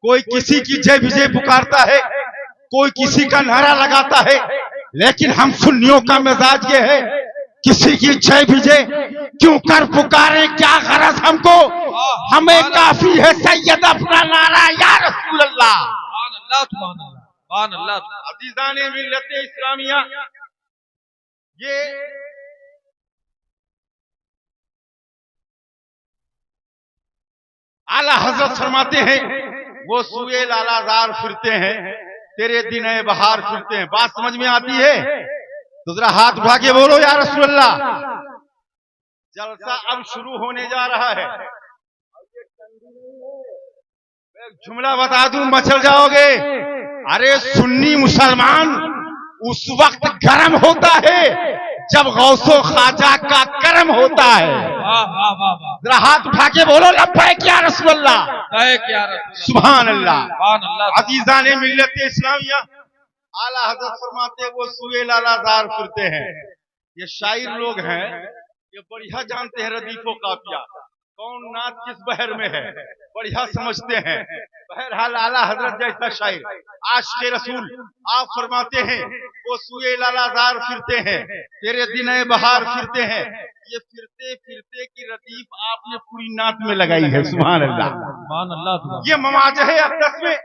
कोई किसी की जय विजय पुकारता है, कोई किसी का नारा लगाता है, लेकिन हम सुन्नियों का मिजाज ये है, किसी की जय विजय क्यों कर पुकारे, क्या गरज हमको, हमें काफी है सैयद अपना नारा या रसूल अल्लाह। अजीजाने मिल्लत इस्लामिया, ये आला हजरत फरमाते हैं, वो सुए लालाजार फिरते हैं, तेरे दिन बहार फिरते हैं। बात समझ में आती है तो जरा हाथ उठा के बोलो या रसूल अल्लाह। जलसा अब शुरू होने जा रहा है, एक जुमला बता दूं मचल जाओगे। अरे सुन्नी मुसलमान उस वक्त गर्म होता है जब गौसो ख्वाजा का करम होता है। जरा हाथ उठा के बोलो लब्बैक या रसूल अल्लाह, सुभान अल्लाह। अजीजाने मिल्लत इस्लामिया, आला हजरत फरमाते वो सुए लालाजार फिरते हैं। ये शायर लोग हैं, ये बढ़िया जानते हैं रदीफो काफिया, कौन नात किस बहर में है, बढ़िया समझते हैं। बहरहाल आला हजरत जैसा शायर आशिक़े रसूल, आप फरमाते हैं वो सुए लालाजार फिरते हैं, तेरे दिन बहार फिरते हैं। ये फिरते फिरते की रदीफ आपने पूरी नात में लगाई है, सुभान अल्लाह। ये मवाज़े अक़दस में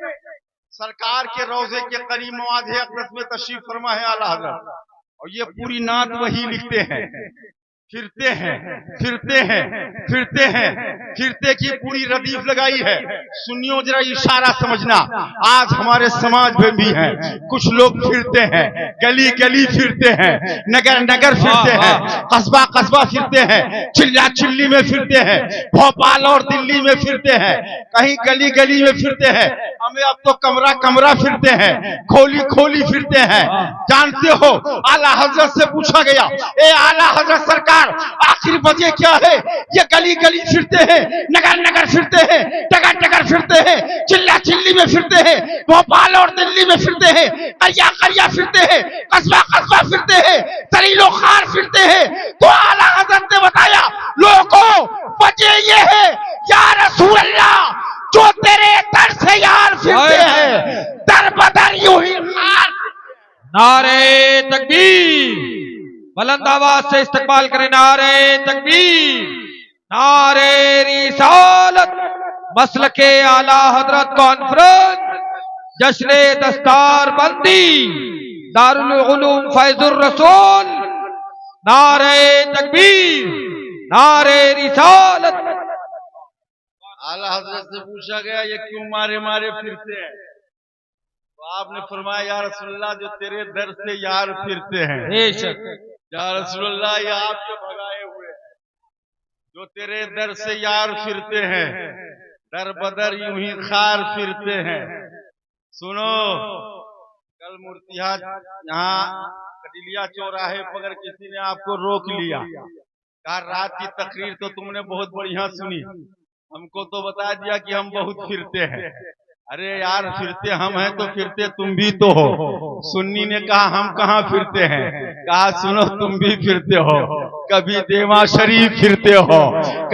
सरकार के रोजे के करीब मवाज़े अक़दस में तशरीफ फरमा है आला हजरत, और ये पूरी नात वही लिखते हैं, फिरते हैं फिरते हैं फिरते हैं, फिरते की पूरी रदीफ लगाई है। सुनियो जरा इशारा समझना, आज हमारे समाज में भी है कुछ लोग फिरते हैं, गली गली फिरते हैं, नगर नगर फिरते हैं, कस्बा कस्बा फिरते हैं, चिल्ला चिल्ली में फिरते हैं, भोपाल और दिल्ली में फिरते हैं, कहीं गली गली में फिरते हैं, हमें अब तो कमरा कमरा फिरते हैं, खोली खोली फिरते हैं। जानते हो आला हजरत से पूछा गया, ए आला हजरत सरकार आखिर वजह क्या है, ये गली गली फिरते हैं, नगर नगर फिरते हैं, टगर टगर फिरते हैं, चिल्ला चिल्ली में फिरते हैं, भोपाल और दिल्ली में फिरते हैं, करिया करिया फिरते हैं, कस्बा कस्बा फिरते हैं, तरीलो खार फिरते हैं। तो आला हजरत ने बताया लोगों वजह ये है या रसूल अल्लाह, जो तेरे दर से यार फिरते हैं, दर बदर यूं ही खार। नारे तकबीर, बुलंद आवाज से इस्तकबाल करें, नारे तकबीर, नारे रिसालत, मसलके आला हजरत कॉन्फ्रेंस, जश्न दस्तार बंदी, दारुल उलूम फैजुर रसूल, नारे तकबीर, नारे रिसालत। आला हजरत से पूछा गया ये क्यों मारे मारे फिरते हैं, तो आपने फरमाया या रसूलल्लाह जो तेरे दर से यार फिरते हैं, या रसूलल्लाह ये आपके भगाए हुए हैं, जो तेरे दर से यार फिरते हैं, दर बदर यूं ही खार फिरते हैं। सुनो, कल मूर्तिया यहाँ कटिलिया चौराहे पर अगर किसी ने आपको रोक लिया, कहा रात की तकरीर तो तुमने बहुत बढ़िया सुनी, हमको तो बता दिया कि हम बहुत फिरते हैं। अरे यार फिरते हम हैं तो फिरते तुम भी तो हो। सुन्नी ने कहा हम कहाँ फिरते हैं, कहा सुनो तुम भी फिरते हो, कभी देवा शरीफ फिरते हो,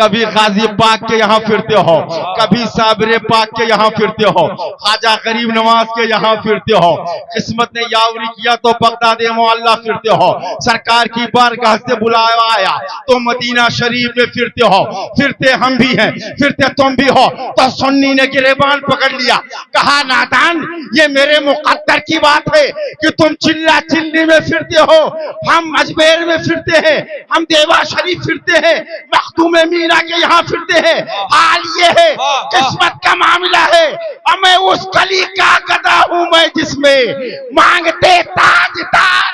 कभी गाजी पाक के यहाँ फिरते हो, कभी साबिर पाक के यहाँ फिरते हो, ख्वाजा गरीब नवाज के यहाँ फिरते हो, किस्मत ने यावरी किया तो बगदाद मोहल्ला फिरते हो, सरकार की बारगाह से बुलाया आया तो मदीना शरीफ में फिरते हो। फिरते हम भी हैं, फिरते तुम भी हो। तो सुन्नी ने गिरेबान पकड़ लिया, कहा नादान ये मेरे मुकद्दर की बात है कि तुम चिल्ला चिल्ली में फिरते हो, हम अजमेर में फिरते हैं, हम देवा शरीफ फिरते हैं, मखदूम मीरा के यहाँ फिरते हैं। हाल ये है किस्मत का मामला है, और मैं उस गली का गधा हूं मैं जिसमें मांगते ताजदार,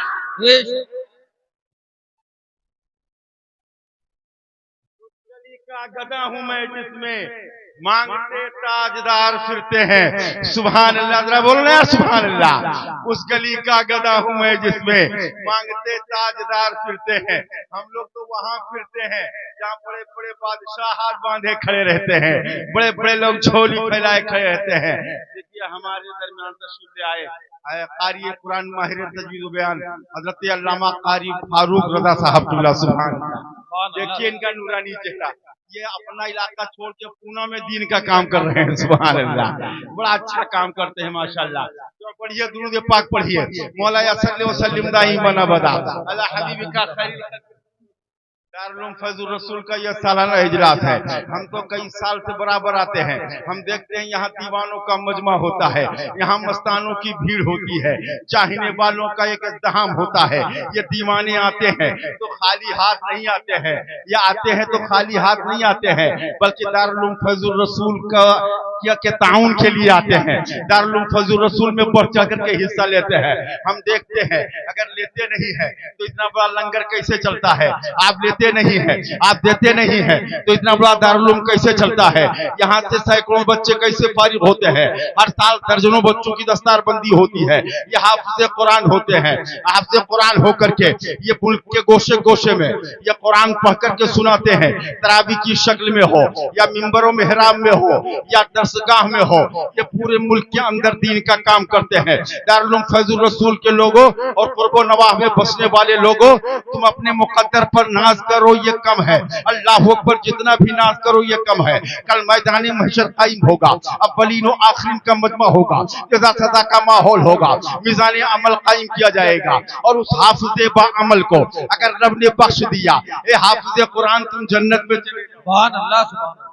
का गधा हूं मैं जिसमें मांगते ताजदार फिरते हैं। सुभान अल्लाह, जरा बोलना यार सुभान अल्लाह। उस गली का गधा हूं मैं जिसमें मांगते ताजदार फिरते हैं। हम लोग तो वहां फिरते हैं जहाँ बड़े बड़े बादशाह हाथ बांधे खड़े रहते हैं, बड़े बड़े लोग झोली फैलाए खड़े रहते हैं। देखिए हमारे दरमियान तशरीफ आए कारी कुरान माहिर तजवीज़ बयान हजरत अल्लामा कारी फारूक रज़ा साहब, सुभान अल्लाह। देखिए इनका नूरानी चेहरा, ये अपना इलाका छोड़ के पूना में दीन का काम कर रहे हैं, सुभान अल्लाह। बड़ा अच्छा काम करते हैं माशाल्लाह। तो पढ़िए दुरूद पाक पढ़िए, मौला सल्लल्लाहु अलैहि वसल्लम दाइमन अबदा अला हबीबिका खैर। दारुल उलूम फैजुर रसूल का यह सालाना इजलास है। हम तो कई साल से बराबर आते हैं। हम देखते हैं यहाँ दीवानों का मजमा होता है, यहाँ मस्तानों की भीड़ होती है, चाहने वालों का एक इज़्दिहाम होता है। ये दीवाने आते हैं तो खाली हाथ नहीं आते हैं, या आते हैं तो खाली हाथ नहीं आते हैं, बल्कि दारुल उलूम फैजुर रसूल के ताउन के लिए आते हैं। दारुल उलूम फैजुर रसूल में बढ़ चढ़ करके हिस्सा लेते हैं। हम देखते हैं अगर लेते नहीं है तो इतना बड़ा लंगर कैसे चलता है। आप लेते नहीं है, आप देते नहीं है तो इतना बड़ा दारुल उलूम कैसे चलता है। यहाँ से सैकड़ों बच्चे कैसे फारिग होते हैं। हर साल दर्जनों बच्चों की दस्तारबंदी होती है। ये हाफिज़े कुरान होते हैं। हाफिज़े कुरान होकर के ये मुल्क के गोशे गोशे में ये कुरान पढ़ करके सुनाते हैं। तरावी की शक्ल में हो या मिंबरों मेहराब में हो या दरसगाह में हो, ये पूरे मुल्क के अंदर दीन का काम करते हैं। दारुल उलूम फैजुर रसूल के लोगों और कुर्बो नवाह में बसने वाले लोगों, तुम अपने मुकद्दर पर नाज करो ये कम है, अल्लाह अकबर जितना भी नाज करो ये कम है। कल मैदान महशर कायम होगा, अव्वलीन और आखिरीन का मजमा होगा, जज़ा सज़ा का माहौल होगा, मीज़ान अमल कायम किया जाएगा। और उस हाफिज़े बा अमल को अगर रब ने बख्श दिया, ए हाफिज़े कुरान तुम जन्नत में चले जाओ। सुभान अल्लाह, सुभान अल्लाह।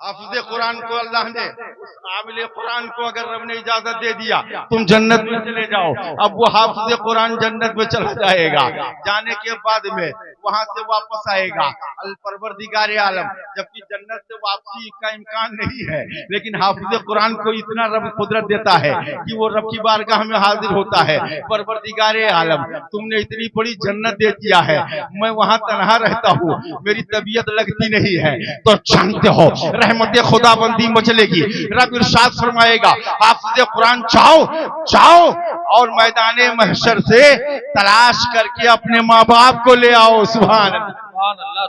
हाफिज़े कुरान को अल्लाह ने, उस आमिले कुरान को अगर रब ने इजाजत दे दिया तुम जन्नत में चले जाओ। अब वो हाफिज़े कुरान जन्नत में चला जाएगा, जाने के बाद में वहां से वापस आएगा अल परवरदिगार आलम, जबकि जन्नत से वापसी का इम्कान नहीं है। लेकिन हाफिज़े कुरान को इतना रब कुदरत देता है कि वो रब की बारगाह में हाजिर होता है। परवरदिगार आलम, तुमने इतनी बड़ी जन्नत दे दिया है, मैं वहां तन्हा रहता हूँ, मेरी तबीयत लगती नहीं है, तो जानते हो रहमत खुदाबंदी मचलेगी। रब इरशाद फरमाएगा, हाफिज़े कुरान जाओ जाओ और मैदाने महशर से तलाश करके अपने माँ बाप को ले आओ। सुभान अल्लाह।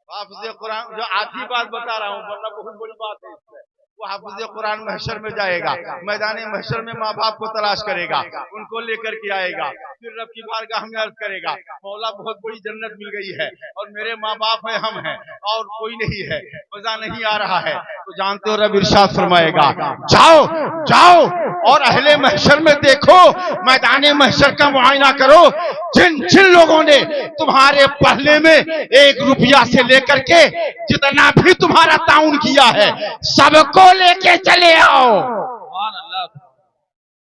हाफिज़े कुरान, जो आखिरी बात बता रहा हूँ वरना बहुत बड़ी बात है इसमें, वो हाफिज़े कुरान महशर में जाएगा, मैदान महशर में माँ बाप को तलाश करेगा, उनको लेकर के आएगा, फिर रब की बारगाह में अर्ज करेगा, मौला बहुत बड़ी जन्नत मिल गई है और मेरे माँ बाप है, हम हैं और कोई नहीं है, मजा नहीं आ रहा है। तो जानते हो रब इरशाद फरमाएगा, जाओ जाओ और अहले महशर में देखो, मैदान महशर का मुआयना करो, जिन जिन लोगों ने तुम्हारे पहले में 1 रुपया से लेकर के जितना भी तुम्हारा ताउन किया है सबको लेके चले आओ।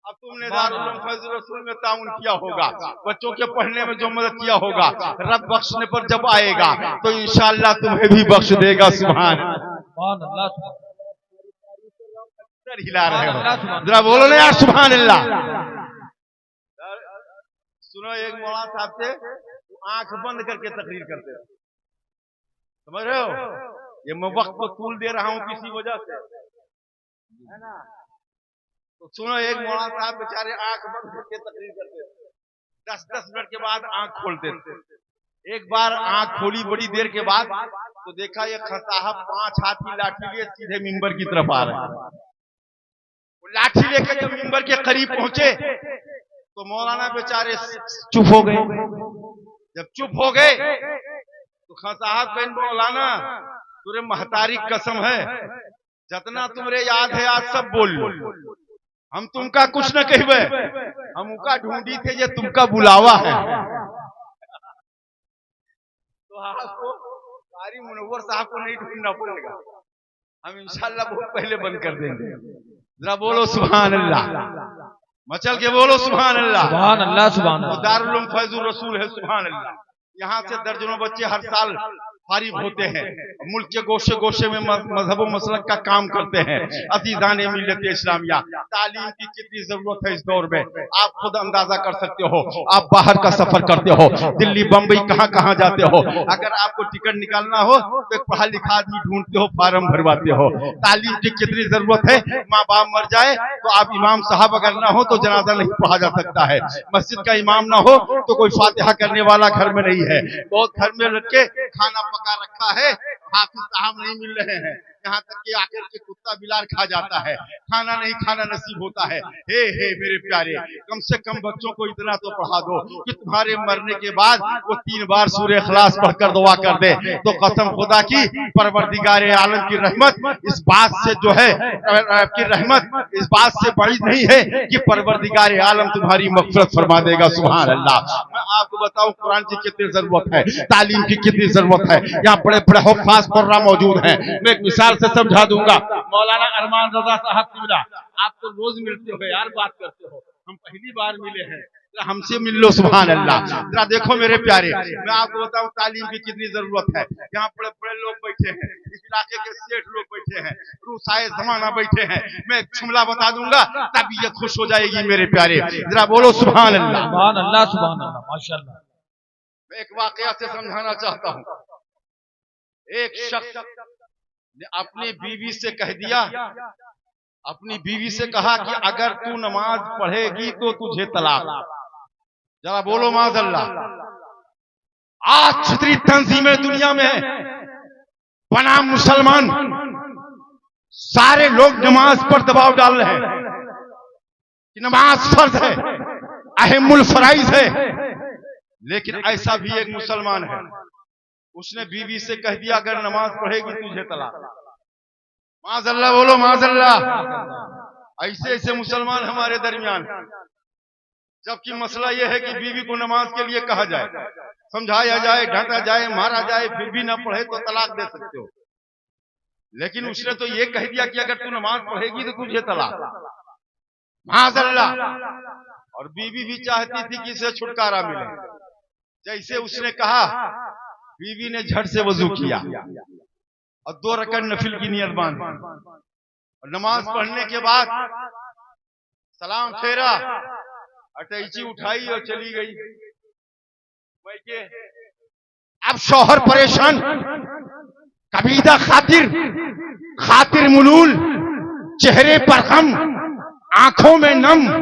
अब तुमने दारुल उलूम फैजुर रसूल में ताउन किया होगा, बच्चों के पढ़ने में जो मदद किया होगा, रब बख्शने पर जब आएगा तो इंशाअल्लाह तुम्हें भी बख्श देगा। सुभान अल्लाह। हिला रहे हो, जरा बोलो ना यार सुभान अल्लाह। सुनो, एक मौलाना साहब थे, आंख बंद करके तकरीर करते थे, समझ रहे हो। ये मैं वक्त को तूल दे रहा हूं किसी वजह से, है ना। तो सुनो, एक मौलाना साहब बेचारे आंख बंद करके तकरीर करते थे, 10-10 मिनट के बाद आंख खोलते थे। एक बार आंख खोली बड़ी देर के बाद तो देखा ये साहब 5 हाथ की लाठी लिए सीधे मिंबर की तरफ आ रहे हैं। लाठी लेकर जब मिंबर के करीब पहुंचे तो मौलाना बेचारे चुप हो गए। जब चुप हो गए तो खां साहब कहें, मौलाना तुरे महतारी कसम है, जितना तुमरे याद है आज सब बोल लो, हम तुमका कुछ न कहवे, हम उनका ढूंढी थे ये तुमका बुलावा है। तो आपको कारी मुनव्वर साहब को नहीं ढूंढना पड़ेगा, हम इंशाल्लाह बहुत पहले बंद कर देंगे। जरा बोलो सुभान अल्लाह, मचल के बोलो सुभान अल्लाह। सुभान अल्लाह, सुभान अल्लाह। दारुल उलूम फैजुर रसूल है, सुभान अल्लाह। यहाँ से दर्जनों बच्चे हर साल फारिग होते हैं, मुल्क के गोशे गोशे में मजहब व मसलक का काम करते हैं। अज़ीज़ान मिल्लत इस्लामिया, तालीम की कितनी जरूरत है इस दौर में, आप खुद अंदाजा कर सकते हो। आप बाहर का सफर करते हो, दिल्ली बम्बई कहाँ कहाँ जाते हो, अगर आपको टिकट निकालना हो तो एक पढ़ा लिखा आदमी ढूंढते हो, फार्म भरवाते हो। तालीम की कितनी जरूरत है, माँ बाप मर जाए तो आप इमाम साहब अगर ना हो तो जनाजा नहीं पढ़ा जा सकता है, मस्जिद का इमाम ना हो तो कोई फातिहा करने वाला घर में नहीं है, बहुत घर में लड़के खाना पका रखा है, हाफिज साहब नहीं मिल रहे हैं, यहाँ तक कि आकर के कुत्ता बिलार खा जाता है, खाना नहीं खाना नसीब होता है। हे मेरे प्यारे, कम से कम बच्चों को इतना तो पढ़ा दो कि तुम्हारे मरने के बाद वो 3 बार सूरह इखलास पढ़कर दुआ कर दे, तो कसम खुदा की परवरदिगार आलम की रहमत इस बात से जो है की रहमत इस बात से बड़ी नहीं है कि परवरदिगार आलम तुम्हारी मग़फ़िरत फरमा देगा। सुभान अल्लाह। मैं आपको बताऊं कुरान की कितनी जरूरत है, तालीम की कितनी जरूरत है। यहाँ बड़े बड़े हुफ़ाज़ कुर्रा मौजूद हैं। मैं एक मिसाल से समझा दूंगा। मौलाना अरमान रजा साहब किबला, आप तो रोज मिलते हो यार, बात करते हो, हम पहली बार मिले हैं, हमसे मिल लो। सुभान अल्लाह। जरा देखो मेरे प्यारे, मैं आपको बताऊं तालीम की कितनी जरूरत है। यहाँ बड़े बड़े लोग बैठे हैं, इस इलाके के सेठ लोग बैठे हैं, रूसाए जमाना बैठे हैं। मैं एक जुमला बता दूंगा तब ये खुश हो जाएगी मेरे प्यारे। जरा बोलो सुभान अल्लाह। सुभान अल्लाह, सुभान अल्लाह, माशाअल्लाह। मैं एक वाकया से समझाना चाहता हूँ। एक शख्स ने अपनी बीवी से कह दिया, अपनी बीवी से कहा कि अगर तू नमाज पढ़ेगी तो तुझे तलाक। जरा बोलो माज़अल्लाह। आज जितनी तंजीमें दुनिया में है, बनाम मुसलमान, सारे लोग नमाज पर दबाव डाल रहे हैं कि नमाज फर्ज है, अहमुल फराइज है। लेकिन ऐसा भी एक मुसलमान है, उसने बीवी से कह दिया अगर नमाज पढ़ेगी तुझे तलाक। माज़अल्लाह, बोलो माज़अल्लाह। ऐसे ऐसे मुसलमान हमारे दरमियान, जबकि मसला यह है कि बीवी को नमाज के लिए कहा जाए, समझाया जाए, डांटा जाए, मारा जाए, फिर भी ना पढ़े तो तलाक दे सकते हो। लेकिन उसने तो ये कह दिया कि अगर तू नमाज पढ़ेगी तो तुझे तलाक। माज़अल्लाह। और बीवी भी चाहती थी कि इसे छुटकारा मिले। जैसे उसने कहा, बीवी ने झट से वजू किया और 2 रकात नफिल की नियत बांधी और नमाज पढ़ने के बाद सलाम फेरा, अटैची उठाई और चली गई। अब शौहर परेशान, कबीदा खातिर, खातिर मुलूल, चेहरे पर गम, आंखों में नम।